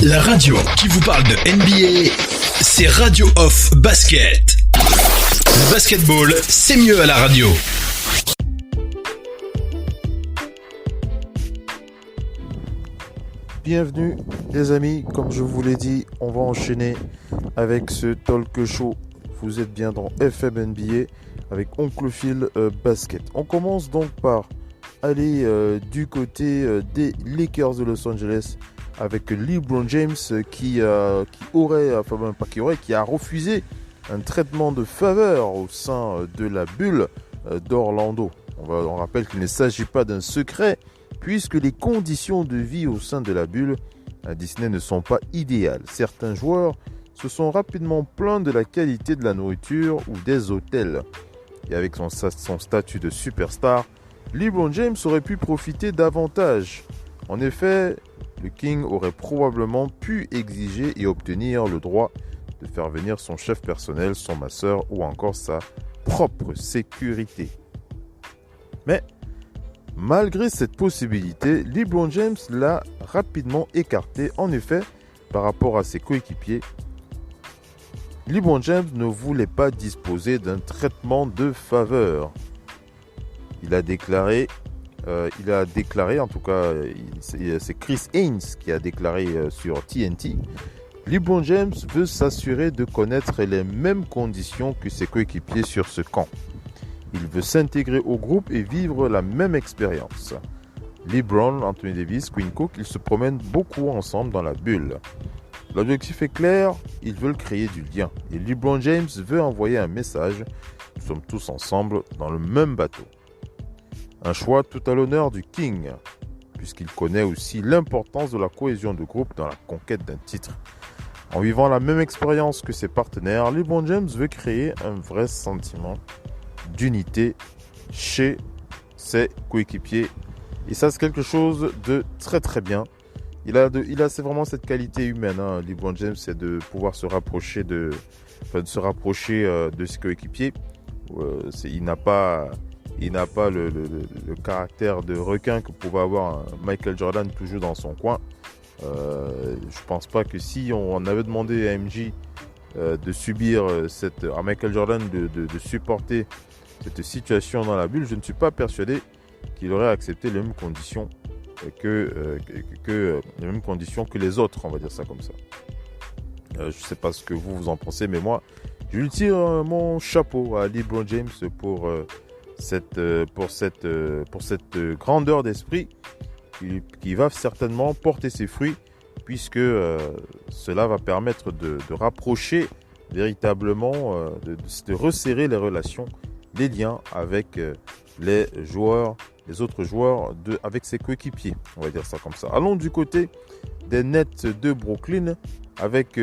La radio qui vous parle de NBA, c'est Radio Off Basket. Le basketball, c'est mieux à la radio. Bienvenue les amis, comme je vous l'ai dit, on va enchaîner avec ce talk show. Vous êtes bien dans FM NBA avec Oncle Phil Basket. On commence donc par aller du côté des Lakers de Los Angeles avec LeBron James qui a refusé un traitement de faveur au sein de la bulle d'Orlando. On rappelle qu'il ne s'agit pas d'un secret puisque les conditions de vie au sein de la bulle à Disney ne sont pas idéales. Certains joueurs se sont rapidement plaints de la qualité de la nourriture ou des hôtels. Et avec son statut de superstar, LeBron James aurait pu profiter davantage. En effet, le King aurait probablement pu exiger et obtenir le droit de faire venir son chef personnel, son masseur ou encore sa propre sécurité. Mais malgré cette possibilité, LeBron James l'a rapidement écarté. En effet, par rapport à ses coéquipiers, LeBron James ne voulait pas disposer d'un traitement de faveur. Il a déclaré, en tout cas, c'est Chris Haynes qui a déclaré sur TNT, LeBron James veut s'assurer de connaître les mêmes conditions que ses coéquipiers sur ce camp. Il veut s'intégrer au groupe et vivre la même expérience. LeBron, Anthony Davis, Quinn Cook, ils se promènent beaucoup ensemble dans la bulle. L'objectif est clair, ils veulent créer du lien. Et LeBron James veut envoyer un message. Nous sommes tous ensemble dans le même bateau. Un choix tout à l'honneur du King, puisqu'il connaît aussi l'importance de la cohésion de groupe dans la conquête d'un titre. En vivant la même expérience que ses partenaires, LeBron James veut créer un vrai sentiment d'unité chez ses coéquipiers. Et ça, c'est quelque chose de très très bien. C'est vraiment cette qualité humaine, LeBron James, c'est de pouvoir se rapprocher de ses coéquipiers. Il n'a pas le caractère de requin que pouvait avoir Michael Jordan toujours dans son coin. Je pense pas que si on avait demandé à MJ de subir à Michael Jordan de supporter cette situation dans la bulle, je ne suis pas persuadé qu'il aurait accepté les mêmes conditions que les autres, on va dire ça comme ça. Je ne sais pas ce que vous en pensez, mais moi, je lui tire mon chapeau à LeBron James pour cette grandeur d'esprit qui va certainement porter ses fruits, puisque cela va permettre de rapprocher véritablement, de resserrer les relations, les liens avec les autres joueurs avec ses coéquipiers, on va dire ça comme ça. Allons du côté des Nets de Brooklyn avec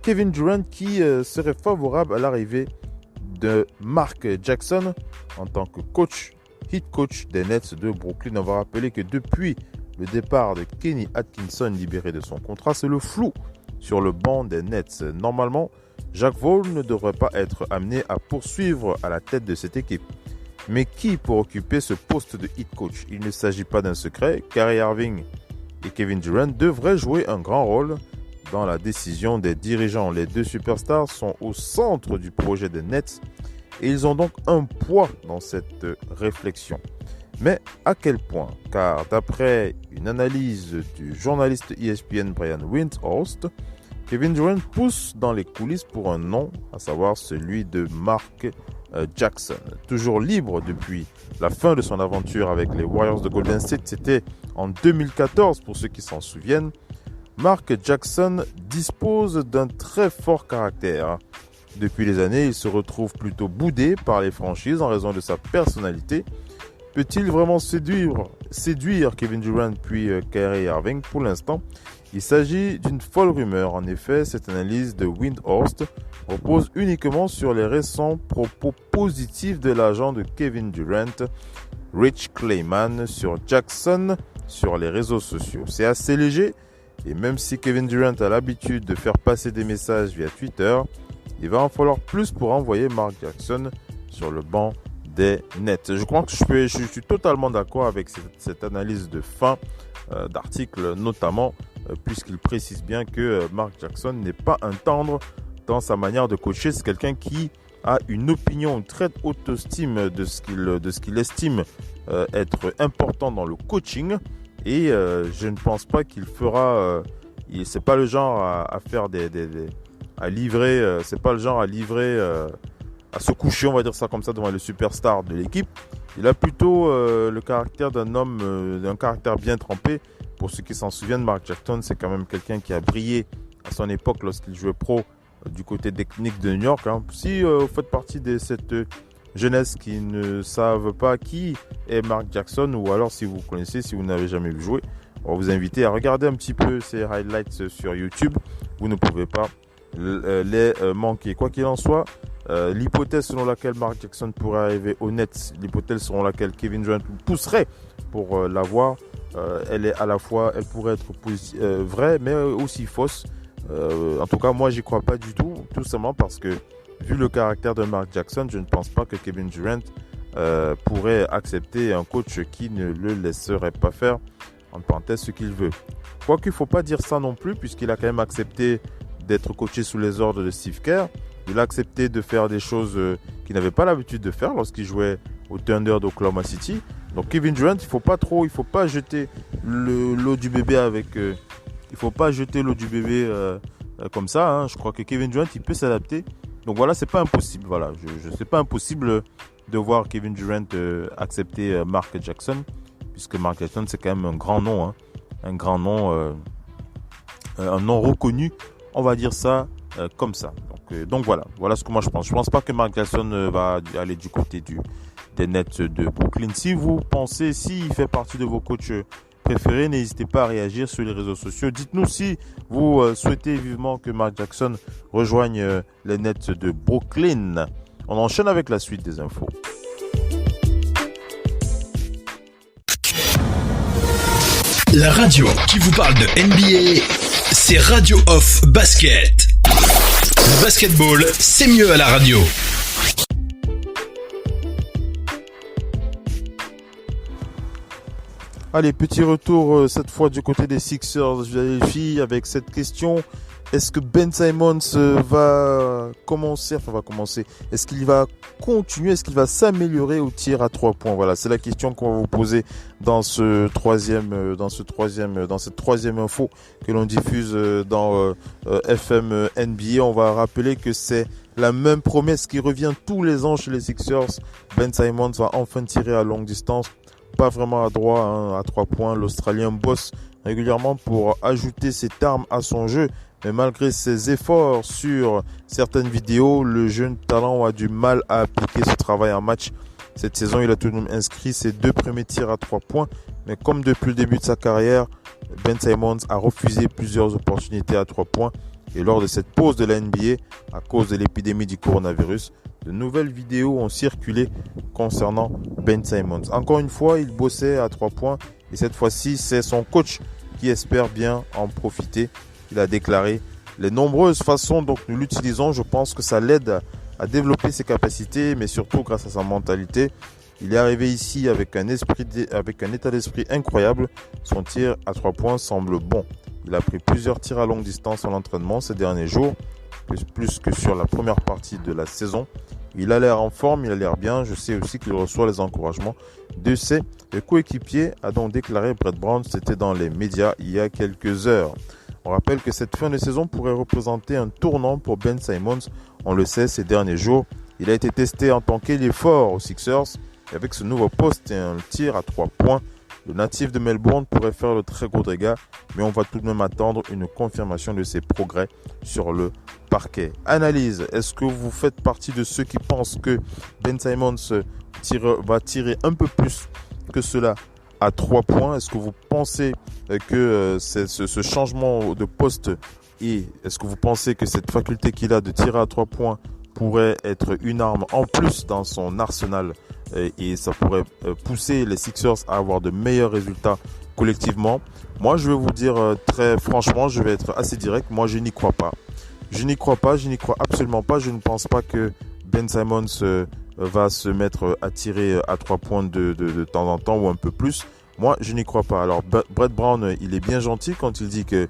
Kevin Durant qui serait favorable à l'arrivée de Mark Jackson en tant que head coach des Nets de Brooklyn. On va rappeler que depuis le départ de Kenny Atkinson libéré de son contrat, c'est le flou sur le banc des Nets. Normalement, Jacques Vaughn ne devrait pas être amené à poursuivre à la tête de cette équipe. Mais qui pour occuper ce poste de head coach? Il ne s'agit pas d'un secret. Kyrie Irving et Kevin Durant devraient jouer un grand rôle dans la décision des dirigeants. Les deux superstars sont au centre du projet des Nets et ils ont donc un poids dans cette réflexion. Mais à quel point? Car d'après une analyse du journaliste ESPN Brian Windhorst, Kevin Durant pousse dans les coulisses pour un nom, à savoir celui de Mark Jackson. Toujours libre depuis la fin de son aventure avec les Warriors de Golden State, c'était en 2014 pour ceux qui s'en souviennent. Mark Jackson dispose d'un très fort caractère. Depuis les années, il se retrouve plutôt boudé par les franchises en raison de sa personnalité. Peut-il vraiment séduire Kevin Durant puis Kyrie Irving? Pour l'instant, il s'agit d'une folle rumeur. En effet, cette analyse de Windhorst repose uniquement sur les récents propos positifs de l'agent de Kevin Durant, Rich Kleiman, sur Jackson sur les réseaux sociaux. C'est assez léger et même si Kevin Durant a l'habitude de faire passer des messages via Twitter, il va en falloir plus pour envoyer Mark Jackson sur le banc des Nets. Je crois que je suis totalement d'accord avec cette analyse de fin d'article, notamment puisqu'il précise bien que Mark Jackson n'est pas un tendre dans sa manière de coacher. C'est quelqu'un qui a une opinion, une très haute estime de ce qu'il estime être important dans le coaching. Et je ne pense pas qu'il fera... c'est pas le genre à faire à livrer... c'est pas le genre à livrer... à se coucher, on va dire ça comme ça, devant le superstar de l'équipe. Il a plutôt le caractère d'un homme, d'un caractère bien trempé. Pour ceux qui s'en souviennent, Mark Jackson, c'est quand même quelqu'un qui a brillé à son époque lorsqu'il jouait pro du côté des Knicks de New York. Si vous faites partie de cette jeunesse qui ne savent pas qui est Mark Jackson, ou alors si vous connaissez, si vous n'avez jamais vu jouer, on va vous inviter à regarder un petit peu ces highlights sur YouTube. Vous ne pouvez pas les manquer. Quoi qu'il en soit, l'hypothèse selon laquelle Mark Jackson pourrait arriver au Nets, l'hypothèse selon laquelle Kevin Durant pousserait pour l'avoir, elle est à la fois, elle pourrait être vraie, mais aussi fausse. En tout cas, moi, j'y crois pas du tout simplement parce que vu le caractère de Mark Jackson, je ne pense pas que Kevin Durant pourrait accepter un coach qui ne le laisserait pas faire, en parenthèse, ce qu'il veut. Quoique, il ne faut pas dire ça non plus, puisqu'il a quand même accepté d'être coaché sous les ordres de Steve Kerr. Il a accepté de faire des choses qu'il n'avait pas l'habitude de faire lorsqu'il jouait au Thunder d'Oklahoma City. Donc Kevin Durant, il faut pas jeter l'eau du bébé comme ça. Je crois que Kevin Durant, il peut s'adapter. Donc voilà, c'est pas impossible. Voilà, c'est pas impossible de voir Kevin Durant accepter Mark Jackson, puisque Mark Jackson, c'est quand même un grand nom, un grand nom, un nom reconnu. On va dire ça comme ça. Donc voilà ce que moi je pense. Je pense pas que Mark Jackson va aller du côté des Nets de Brooklyn. Si vous pensez, s'il fait partie de vos coachs préférés, n'hésitez pas à réagir sur les réseaux sociaux. Dites-nous si vous souhaitez vivement que Mark Jackson rejoigne les Nets de Brooklyn. On enchaîne avec la suite des infos. La radio qui vous parle de NBA, c'est Radio Off Basket. Le basketball, c'est mieux à la radio. Allez, petit retour cette fois du côté des Sixers, Philadelphie, avec cette question. Est-ce que Ben Simmons va commencer? Est-ce qu'il va continuer? Est-ce qu'il va s'améliorer au tir à 3 points? Voilà, c'est la question qu'on va vous poser dans cette troisième info que l'on diffuse dans FM NBA. On va rappeler que c'est la même promesse qui revient tous les ans chez les Sixers. Ben Simmons va enfin tirer à longue distance. Pas vraiment à droit, à 3 points. L'Australien bosse régulièrement pour ajouter cette arme à son jeu. Mais malgré ses efforts sur certaines vidéos, le jeune talent a du mal à appliquer ce travail en match. Cette saison, il a tout de même inscrit ses 2 premiers tirs à 3 points. Mais comme depuis le début de sa carrière, Ben Simmons a refusé plusieurs opportunités à 3 points. Et lors de cette pause de la NBA, à cause de l'épidémie du coronavirus, de nouvelles vidéos ont circulé concernant Ben Simmons. Encore une fois, il bossait à 3 points. Et cette fois-ci, c'est son coach qui espère bien en profiter. Il a déclaré: les nombreuses façons dont nous l'utilisons, je pense que ça l'aide à développer ses capacités, mais surtout grâce à sa mentalité. Il est arrivé ici avec un état d'esprit incroyable. Son tir à 3 points semble bon. Il a pris plusieurs tirs à longue distance en entraînement ces derniers jours, plus que sur la première partie de la saison. Il a l'air en forme, il a l'air bien. Je sais aussi qu'il reçoit les encouragements de ses coéquipiers, a donc déclaré Brett Brown. C'était dans les médias il y a quelques heures. On rappelle que cette fin de saison pourrait représenter un tournant pour Ben Simmons. On le sait, ces derniers jours, il a été testé en tant qu'ailier fort aux Sixers. Et avec ce nouveau poste et un tir à 3 points, le natif de Melbourne pourrait faire le très gros dégât. Mais on va tout de même attendre une confirmation de ses progrès sur le parquet. Analyse: est-ce que vous faites partie de ceux qui pensent que Ben Simmons va tirer un peu plus que cela à 3 points? Est-ce que vous pensez que ce changement de poste, et est-ce que vous pensez que cette faculté qu'il a de tirer à 3 points pourrait être une arme en plus dans son arsenal et ça pourrait pousser les Sixers à avoir de meilleurs résultats collectivement? Moi, je vais vous dire très franchement, je vais être assez direct. Moi, je n'y crois pas. Je n'y crois absolument pas. Je ne pense pas que Ben Simmons va se mettre à tirer à 3 points de temps en temps ou un peu plus. Moi, je n'y crois pas. Alors, Brett Brown, il est bien gentil quand il dit que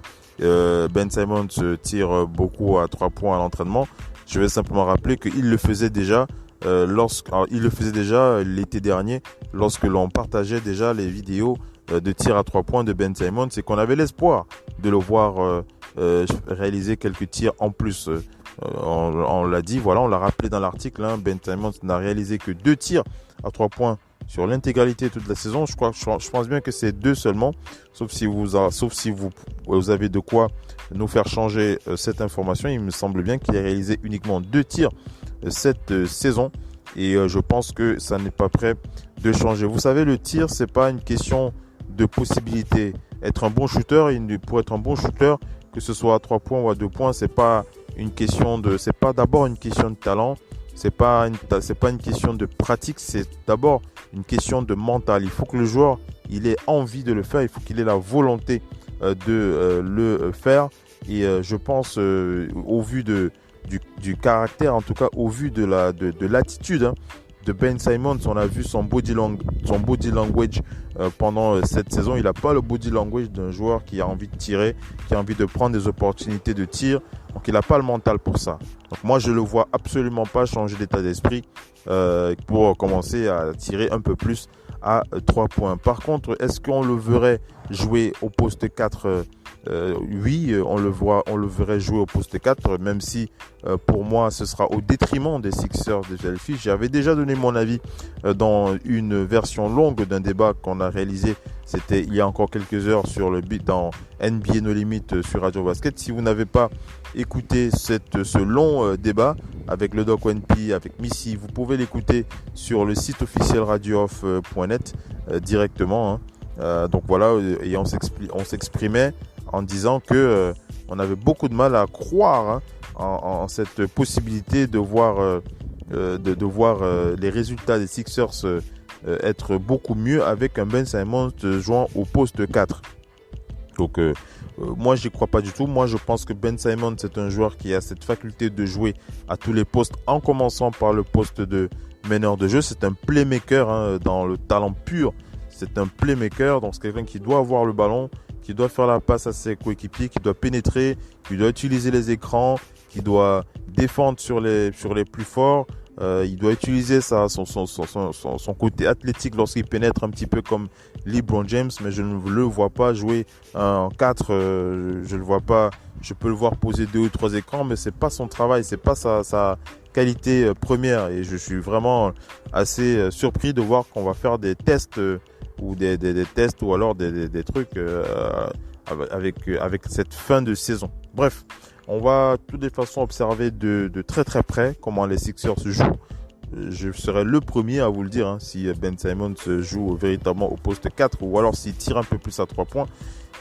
Ben Simmons tire beaucoup à 3 points à l'entraînement. Je vais simplement rappeler qu'il le faisait déjà l'été dernier lorsque l'on partageait déjà les vidéos de tir à 3 points de Ben Simmons et qu'on avait l'espoir de le voir réaliser quelques tirs en plus. On l'a dit, voilà, on l'a rappelé dans l'article, hein, Ben Simmons n'a réalisé que 2 tirs à 3 points sur l'intégralité de toute la saison. Je pense bien que c'est 2 seulement, sauf si vous avez de quoi nous faire changer cette information. Il me semble bien qu'il a réalisé uniquement 2 tirs cette saison et je pense que ça n'est pas prêt de changer. Vous savez, le tir, c'est pas une question de possibilité. Être un bon shooter, pour être un bon shooter, que ce soit à 3 points ou à 2 points, c'est pas d'abord une question de talent, c'est pas une question de pratique, c'est d'abord une question de mental. Il faut que le joueur, il ait envie de le faire, il faut qu'il ait la volonté de le faire. Et je pense, au vu du caractère, en tout cas au vu de l'attitude, hein, de Ben Simmons, on a vu son body language pendant cette saison. Il n'a pas le body language d'un joueur qui a envie de tirer, qui a envie de prendre des opportunités de tir. Donc il n'a pas le mental pour ça. Donc moi je le vois absolument pas changer d'état d'esprit pour commencer à tirer un peu plus à 3 points. Par contre, est-ce qu'on le verrait jouer au poste 4 oui, on le verrait jouer au poste 4, même si pour moi ce sera au détriment des Sixers de Philadelphie. J'avais déjà donné mon avis dans une version longue d'un débat qu'on a réalisé, c'était il y a encore quelques heures sur le beat dans NBA No Limit sur Radio Basket. Si vous n'avez pas écouté ce long débat avec le Doc ONP, avec Missy, vous pouvez l'écouter sur le site officiel radiooff.net directement, hein. Donc voilà, et on s'exprimait en disant que on avait beaucoup de mal à croire, hein, en cette possibilité de voir les résultats des Sixers être beaucoup mieux avec un Ben Simmons jouant au poste 4. Donc moi j'y crois pas du tout. Moi je pense que Ben Simmons c'est un joueur qui a cette faculté de jouer à tous les postes, en commençant par le poste de meneur de jeu. C'est un playmaker, hein, dans le talent pur. C'est un playmaker, donc c'est quelqu'un qui doit avoir le ballon, qui doit faire la passe à ses coéquipiers, qui doit pénétrer, qui doit utiliser les écrans, qui doit défendre sur les plus forts. Il doit utiliser son côté athlétique lorsqu'il pénètre, un petit peu comme LeBron James, mais je ne le vois pas jouer en 4. Je le vois pas. Je peux le voir poser 2 ou 3 écrans, mais c'est pas son travail, c'est pas sa qualité première. Et je suis vraiment assez surpris de voir qu'on va faire des tests ou des tests ou alors des trucs avec cette fin de saison. Bref, on va de toutes les façons observer de très très près comment les Sixers se jouent. Je serai le premier à vous le dire, hein, si Ben Simmons joue véritablement au poste 4 ou alors s'il tire un peu plus à 3 points.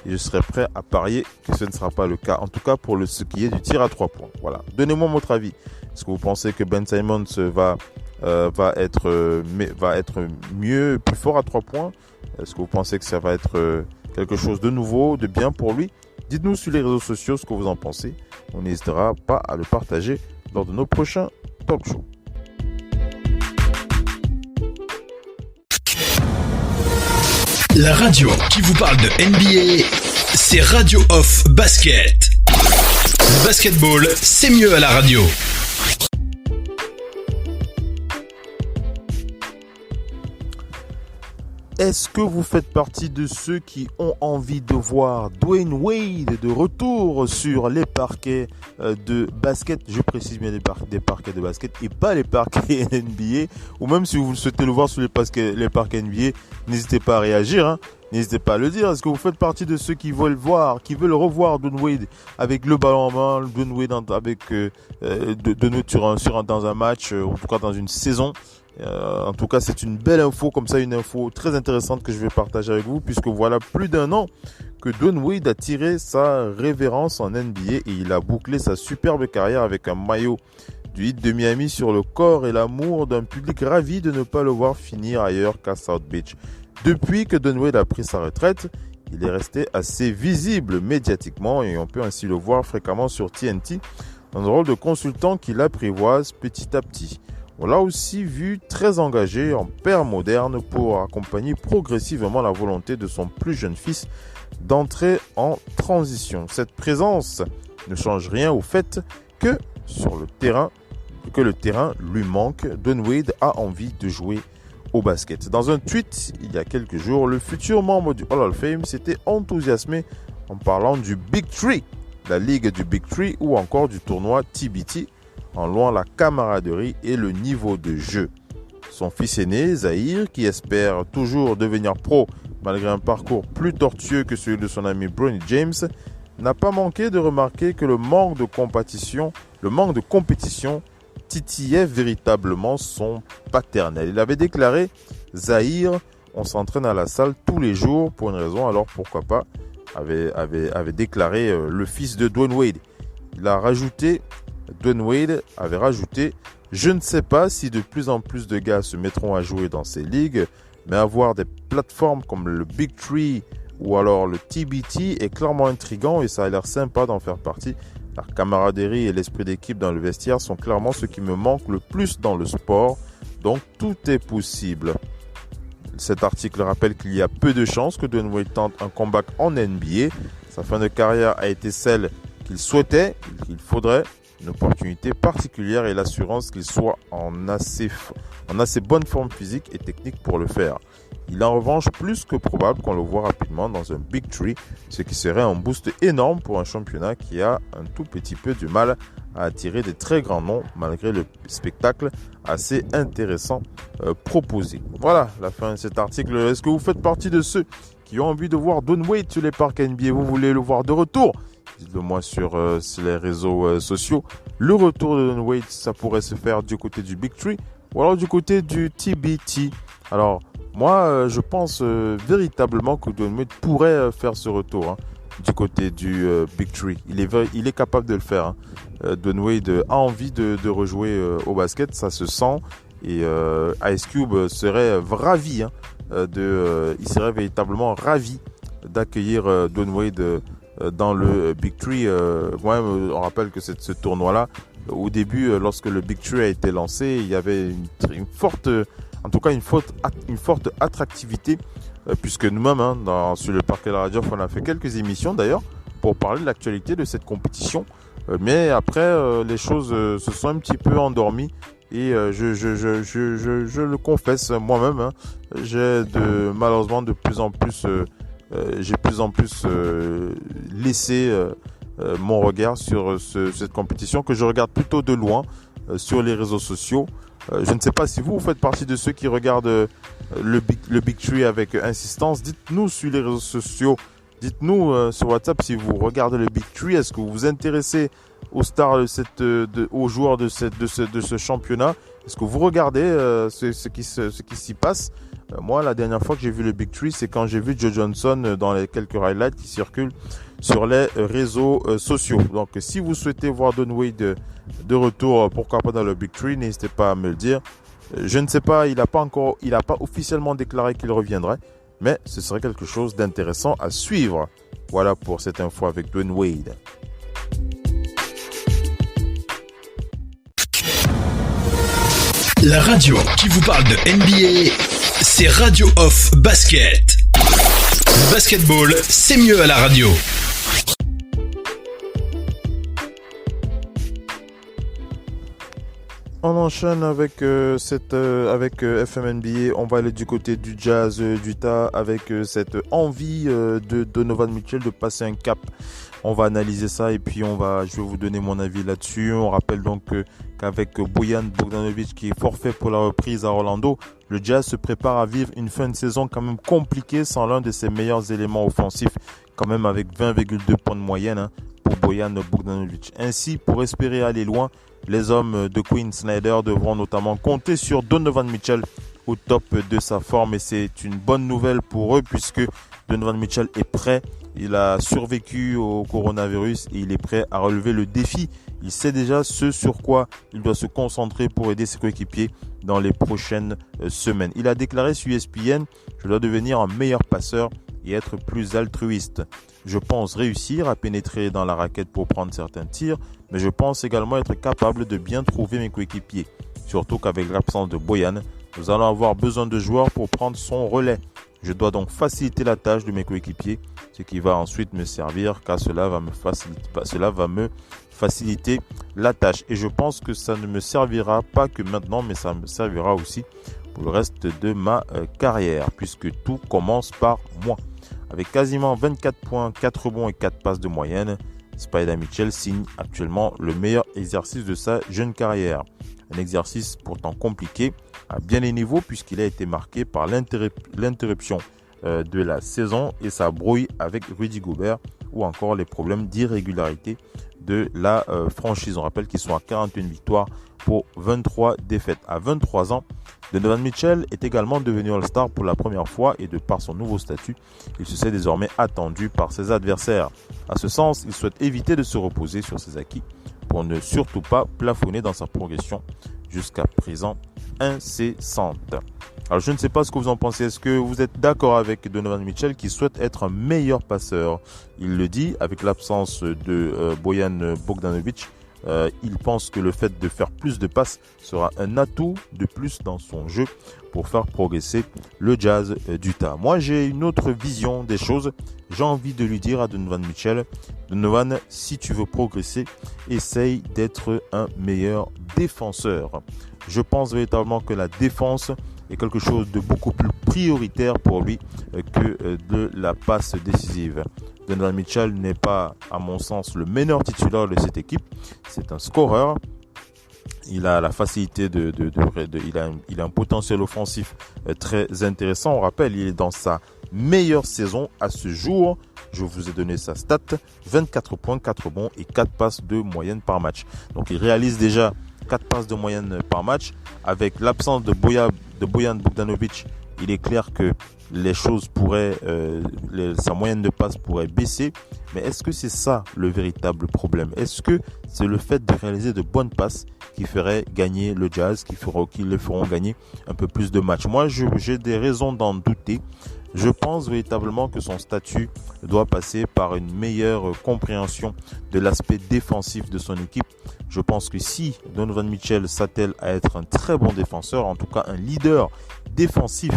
Et je serai prêt à parier que ce ne sera pas le cas. En tout cas pour ce qui est du tir à 3 points. Voilà. Donnez-moi votre avis. Est-ce que vous pensez que Ben Simmons va être mieux, plus fort à 3 points? Est-ce que vous pensez que ça va être quelque chose de nouveau, de bien pour lui? Dites-nous sur les réseaux sociaux ce que vous en pensez. On n'hésitera pas à le partager lors de nos prochains talk shows. La radio qui vous parle de NBA, c'est Radio Off Basket. Le basketball, c'est mieux à la radio. Est-ce que vous faites partie de ceux qui ont envie de voir Dwyane Wade de retour sur les parquets de basket? Je précise bien des parquets de basket et pas les parquets NBA. Ou même si vous souhaitez le voir sur les parquets NBA, n'hésitez pas à réagir, hein. N'hésitez pas à le dire. Est-ce que vous faites partie de ceux qui veulent revoir Dwyane Wade avec le ballon en main, Dwyane Wade dans un match, en tout cas dans une saison? En tout cas, c'est une belle info, comme ça, une info très intéressante que je vais partager avec vous, puisque voilà plus d'un an que Dwyane Wade a tiré sa révérence en NBA et il a bouclé sa superbe carrière avec un maillot du Heat de Miami sur le corps et l'amour d'un public ravi de ne pas le voir finir ailleurs qu'à South Beach. Depuis que Dwyane Wade a pris sa retraite, il est resté assez visible médiatiquement et on peut ainsi le voir fréquemment sur TNT dans un rôle de consultant qu'il apprivoise petit à petit. On l'a aussi vu très engagé en père moderne pour accompagner progressivement la volonté de son plus jeune fils d'entrer en transition. Cette présence ne change rien au fait que le terrain lui manque. Dwyane Wade a envie de jouer au basket. Dans un tweet, il y a quelques jours, le futur membre du Hall of Fame s'était enthousiasmé en parlant du Big Three, la ligue du Big Three ou encore du tournoi TBT, en louant la camaraderie et le niveau de jeu. Son fils aîné, Zahir, qui espère toujours devenir pro malgré un parcours plus tortueux que celui de son ami Bronny James, n'a pas manqué de remarquer que le manque de compétition titillait véritablement son paternel. Il avait déclaré « Zahir, on s'entraîne à la salle tous les jours pour une raison, alors pourquoi pas ?» avait déclaré le fils de Dwyane Wade. Dwyane Wade avait rajouté « Je ne sais pas si de plus en plus de gars se mettront à jouer dans ces ligues, mais avoir des plateformes comme le Big Three ou alors le TBT est clairement intriguant et ça a l'air sympa d'en faire partie. La camaraderie et l'esprit d'équipe dans le vestiaire sont clairement ce qui me manque le plus dans le sport, donc tout est possible. » Cet article rappelle qu'il y a peu de chances que Dwyane Wade tente un comeback en NBA. Sa fin de carrière a été celle qu'il souhaitait. Il faudrait une opportunité particulière et l'assurance qu'il soit en assez bonne forme physique et technique pour le faire. Il est en revanche plus que probable qu'on le voit rapidement dans un Big Three, ce qui serait un boost énorme pour un championnat qui a un tout petit peu du mal à attirer des très grands noms malgré le spectacle assez intéressant proposé. Voilà la fin de cet article. Est-ce que vous faites partie de ceux qui ont envie de voir Dwyane Wade sur les parcs NBA? Vous voulez le voir de retour? Dites-le moi sur les réseaux sociaux. Le retour de Dwyane Wade, ça pourrait se faire du côté du Big Three ou alors du côté du TBT. Alors, moi, je pense véritablement que Dwyane Wade pourrait faire ce retour du côté du Big Three. Il est capable de le faire. Dwyane Wade a envie de rejouer au basket, ça se sent. Et Ice Cube serait ravi, il serait véritablement ravi d'accueillir Dwyane Wade dans le Big Three. Moi-même, on rappelle que ce tournoi-là, au début, lorsque le Big Three a été lancé, il y avait une forte attractivité, puisque nous-mêmes, sur le parquet de la radio, on a fait quelques émissions d'ailleurs pour parler de l'actualité de cette compétition. Mais après, les choses se sont un petit peu endormies et je le confesse moi-même, j'ai malheureusement de plus en plus laissé mon regard sur cette compétition que je regarde plutôt de loin sur les réseaux sociaux. Je ne sais pas si vous faites partie de ceux qui regardent le Big Three avec insistance. Dites-nous sur les réseaux sociaux, dites-nous sur WhatsApp si vous regardez le Big Three. Est-ce que vous vous intéressez aux stars aux joueurs de ce championnat? Est-ce que vous regardez ce qui s'y passe? Moi, la dernière fois que j'ai vu le Big Three, c'est quand j'ai vu Joe Johnson dans les quelques highlights qui circulent sur les réseaux sociaux. Donc, si vous souhaitez voir Dwyane Wade de retour, pourquoi pas dans le Big Three, n'hésitez pas à me le dire. Je ne sais pas, il n'a pas officiellement déclaré qu'il reviendrait, mais ce serait quelque chose d'intéressant à suivre. Voilà pour cette info avec Dwyane Wade. La radio qui vous parle de NBA, c'est Radio Off Basket. Le basketball, c'est mieux à la radio. On enchaîne avec FMNBA. On va aller du côté du Jazz d'Utah avec cette envie de Donovan Mitchell de passer un cap. On va analyser ça et puis je vais vous donner mon avis là-dessus. On rappelle donc qu'avec Bojan Bogdanovic qui est forfait pour la reprise à Orlando, le Jazz se prépare à vivre une fin de saison quand même compliquée sans l'un de ses meilleurs éléments offensifs, quand même avec 20,2 points de moyenne pour Bojan Bogdanovic. Ainsi, pour espérer aller loin, les hommes de Quinn Snyder devront notamment compter sur Donovan Mitchell au top de sa forme et c'est une bonne nouvelle pour eux puisque Donovan Mitchell est prêt. Il a survécu au coronavirus et il est prêt à relever le défi. Il sait déjà ce sur quoi il doit se concentrer pour aider ses coéquipiers dans les prochaines semaines. Il a déclaré sur ESPN « Je dois devenir un meilleur passeur et être plus altruiste. Je pense réussir à pénétrer dans la raquette pour prendre certains tirs, mais je pense également être capable de bien trouver mes coéquipiers. surtout qu'avec l'absence de Bojan, nous allons avoir besoin de joueurs pour prendre son relais. Je dois donc faciliter la tâche de mes coéquipiers, ce qui va ensuite me servir car cela va me faciliter la tâche. Et je pense que ça ne me servira pas que maintenant, mais ça me servira aussi pour le reste de ma carrière, puisque tout commence par moi. Avec quasiment 24 points, 4 rebonds et 4 passes de moyenne, Spida Mitchell signe actuellement le meilleur exercice de sa jeune carrière. Un exercice pourtant compliqué à bien des niveaux puisqu'il a été marqué par l'interruption de la saison et sa brouille avec Rudy Gobert ou encore les problèmes d'irrégularité de la franchise. On rappelle qu'ils sont à 41 victoires pour 23 défaites. À 23 ans, Donovan Mitchell est également devenu All-Star pour la première fois et de par son nouveau statut, il se sait désormais attendu par ses adversaires. À ce sens, il souhaite éviter de se reposer sur ses acquis pour ne surtout pas plafonner dans sa progression jusqu'à présent incessante. Alors je ne sais pas ce que vous en pensez. Est-ce que vous êtes d'accord avec Donovan Mitchell qui souhaite être un meilleur passeur? Il le dit avec l'absence de Bojan Bogdanovic. Il pense que le fait de faire plus de passes sera un atout de plus dans son jeu pour faire progresser le Jazz d'Utah. Moi, j'ai une autre vision des choses. J'ai envie de lui dire à Donovan Mitchell, Donovan, si tu veux progresser, essaye d'être un meilleur défenseur. Je pense véritablement que la défense est quelque chose de beaucoup plus prioritaire pour lui que de la passe décisive. Donovan Mitchell n'est pas, à mon sens, le meilleur titulaire de cette équipe. C'est un scoreur. Il a la facilité il a un potentiel offensif très intéressant. On rappelle, il est dans sa meilleure saison à ce jour. Je vous ai donné sa stat. 24 points, 4 rebonds et 4 passes de moyenne par match. Donc il réalise déjà 4 passes de moyenne par match. Avec l'absence de Bojan Bogdanovic, il est clair que les choses sa moyenne de passes pourrait baisser. Mais est-ce que c'est ça le véritable problème? Est-ce que c'est le fait de réaliser de bonnes passes qui ferait gagner le Jazz, qui le feront gagner un peu plus de matchs? Moi, j'ai des raisons d'en douter. Je pense véritablement que son statut doit passer par une meilleure compréhension de l'aspect défensif de son équipe. Je pense que si Donovan Mitchell s'attelle à être un très bon défenseur, en tout cas un leader défensif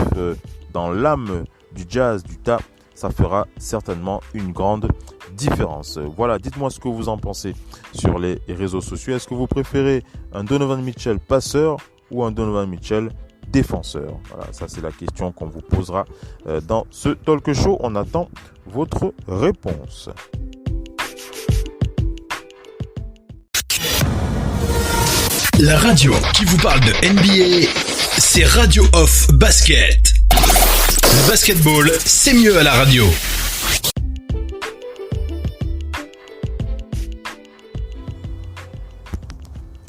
dans l'âme du Jazz d'Utah, ça fera certainement une grande différence. Voilà, dites-moi ce que vous en pensez sur les réseaux sociaux. Est-ce que vous préférez un Donovan Mitchell passeur ou un Donovan Mitchell défenseur? Voilà, ça c'est la question qu'on vous posera dans ce talk show. On attend votre réponse. La radio qui vous parle de NBA, c'est Radio Off Basket. Le basketball, c'est mieux à la radio.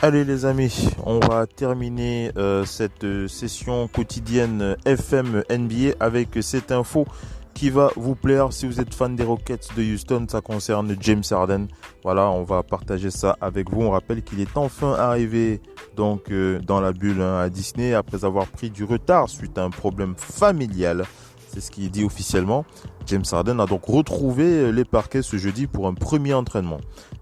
Allez les amis, on va terminer cette session quotidienne FM NBA avec cette info qui va vous plaire si vous êtes fan des Rockets de Houston. Ça concerne James Harden. Voilà, on va partager ça avec vous. On rappelle qu'il est enfin arrivé donc dans la bulle à Disney après avoir pris du retard suite à un problème familial. C'est ce qui est dit officiellement. James Harden a donc retrouvé les parquets ce jeudi pour un premier entraînement.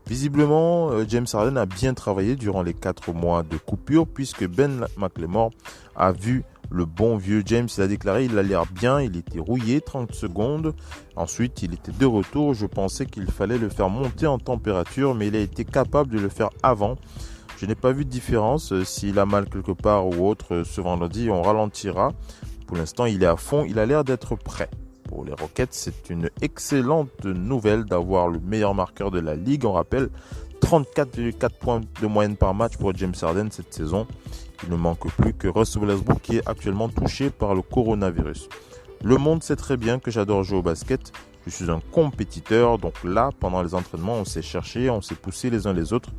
Visiblement, James Harden a bien travaillé durant les 4 mois de coupure puisque Ben McLemore a vu le bon vieux James. Il a déclaré il a l'air bien, il était rouillé 30 secondes. Ensuite, il était de retour. Je pensais qu'il fallait le faire monter en température, mais il a été capable de le faire avant. Je n'ai pas vu de différence. S'il a mal quelque part ou autre, ce vendredi, on ralentira. Pour l'instant, il est à fond. Il a l'air d'être prêt. Pour les Rockets, c'est une excellente nouvelle d'avoir le meilleur marqueur de la ligue. On rappelle 34,4 points de moyenne par match pour James Harden cette saison. Il ne manque plus que Russell Westbrook qui est actuellement touché par le coronavirus. Le monde sait très bien que j'adore jouer au basket. Je suis un compétiteur. Donc là, pendant les entraînements, on s'est cherché, on s'est poussé les uns les autres.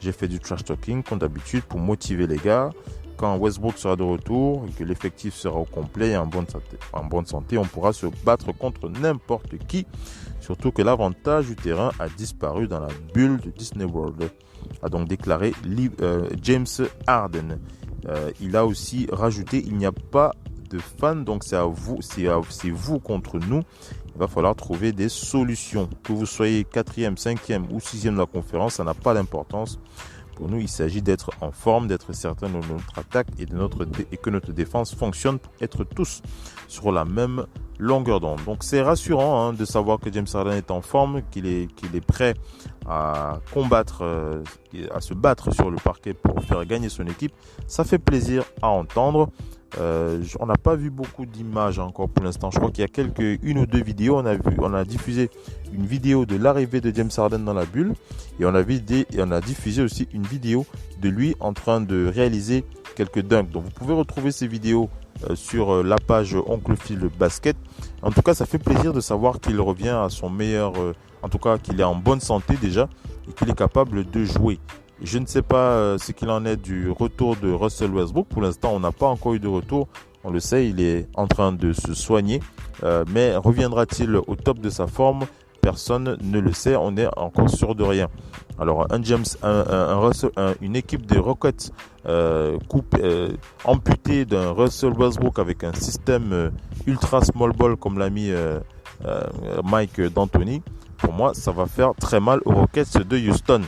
J'ai fait du trash talking comme d'habitude pour motiver les gars. Quand Westbrook sera de retour et que l'effectif sera au complet et en bonne santé, on pourra se battre contre n'importe qui. Surtout que l'avantage du terrain a disparu dans la bulle de Disney World, a donc déclaré James Harden. Il a aussi rajouté, il n'y a pas de fans, donc c'est vous contre nous. Il va falloir trouver des solutions. Que vous soyez 4e, 5e ou 6e de la conférence, ça n'a pas d'importance. Pour nous, il s'agit d'être en forme, d'être certain de notre attaque et que notre défense fonctionne pour être tous sur la même longueur d'onde. Donc c'est rassurant de savoir que James Harden est en forme, qu'il est prêt à combattre, à se battre sur le parquet pour faire gagner son équipe. Ça fait plaisir à entendre. On n'a pas vu beaucoup d'images encore pour l'instant. Je crois qu'il y a une ou deux vidéos. On a diffusé une vidéo de l'arrivée de James Harden dans la bulle et on a diffusé aussi une vidéo de lui en train de réaliser quelques dunks. Donc vous pouvez retrouver ces vidéos sur la page Oncle Phil Basket. En tout cas, ça fait plaisir de savoir qu'il revient à son meilleur, en tout cas qu'il est en bonne santé déjà et qu'il est capable de jouer. Je ne sais pas ce qu'il en est du retour de Russell Westbrook. Pour l'instant, on n'a pas encore eu de retour. On le sait, il est en train de se soigner. Mais reviendra-t-il au top de sa forme ? Personne ne le sait. On est encore sûr de rien. Alors, une équipe des Rockets amputée d'un Russell Westbrook avec un système ultra small ball comme l'a mis Mike D'Antoni. Pour moi, ça va faire très mal aux Rockets de Houston.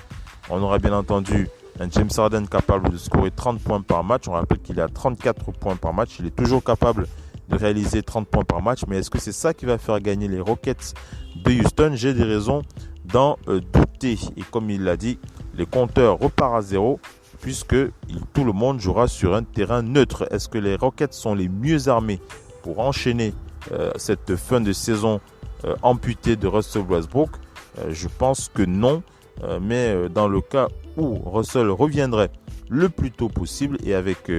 On aura bien entendu un James Harden capable de scorer 30 points par match. On rappelle qu'il est à 34 points par match. Il est toujours capable de réaliser 30 points par match. Mais est-ce que c'est ça qui va faire gagner les Rockets de Houston ? J'ai des raisons d'en douter. Et comme il l'a dit, les compteurs repartent à zéro puisque tout le monde jouera sur un terrain neutre. Est-ce que les Rockets sont les mieux armés pour enchaîner cette fin de saison amputée de Russell Westbrook ? Je pense que non. Mais dans le cas où Russell reviendrait le plus tôt possible et avec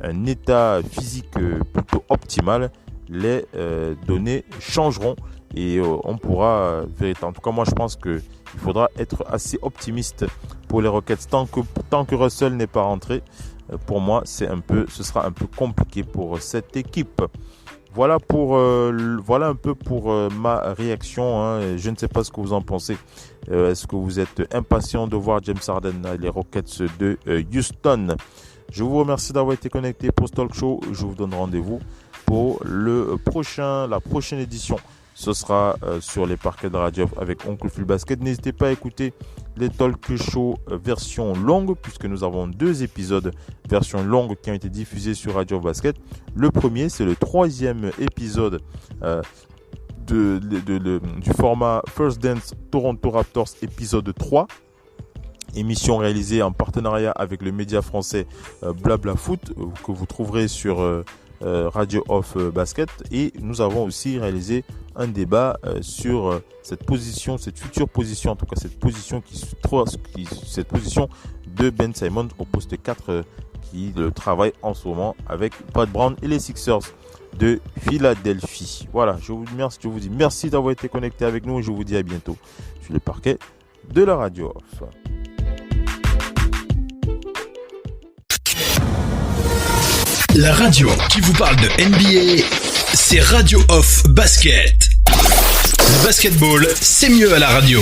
un état physique plutôt optimal, les données changeront et on pourra véritablement. En tout cas, moi je pense qu'il faudra être assez optimiste pour les Rockets. Tant que Russell n'est pas rentré, pour moi ce sera un peu compliqué pour cette équipe. Voilà un peu pour ma réaction. Je ne sais pas ce que vous en pensez. Est-ce que vous êtes impatient de voir James Harden les Rockets de Houston ? Je vous remercie d'avoir été connecté pour ce talk show. Je vous donne rendez-vous pour la prochaine édition. Ce sera sur les parquets de Radio avec Oncle Phil Basket. N'hésitez pas à écouter les talk shows version longue puisque nous avons 2 épisodes version longue qui ont été diffusés sur Radio Basket. Le premier, c'est le 3e épisode du format First Dance Toronto Raptors épisode 3. Émission réalisée en partenariat avec le média français Blabla Foot que vous trouverez sur Radio Off Basket. Et nous avons aussi réalisé un débat sur cette future position, en tout cas cette position de Ben Simmons au poste 4 qui travaille en ce moment avec Pat Brown et les Sixers de Philadelphie. Voilà, je vous dis merci d'avoir été connecté avec nous et je vous dis à bientôt sur les parquets de la Radio Off. La radio qui vous parle de NBA, c'est Radio Off Basket. Le basketball, c'est mieux à la radio.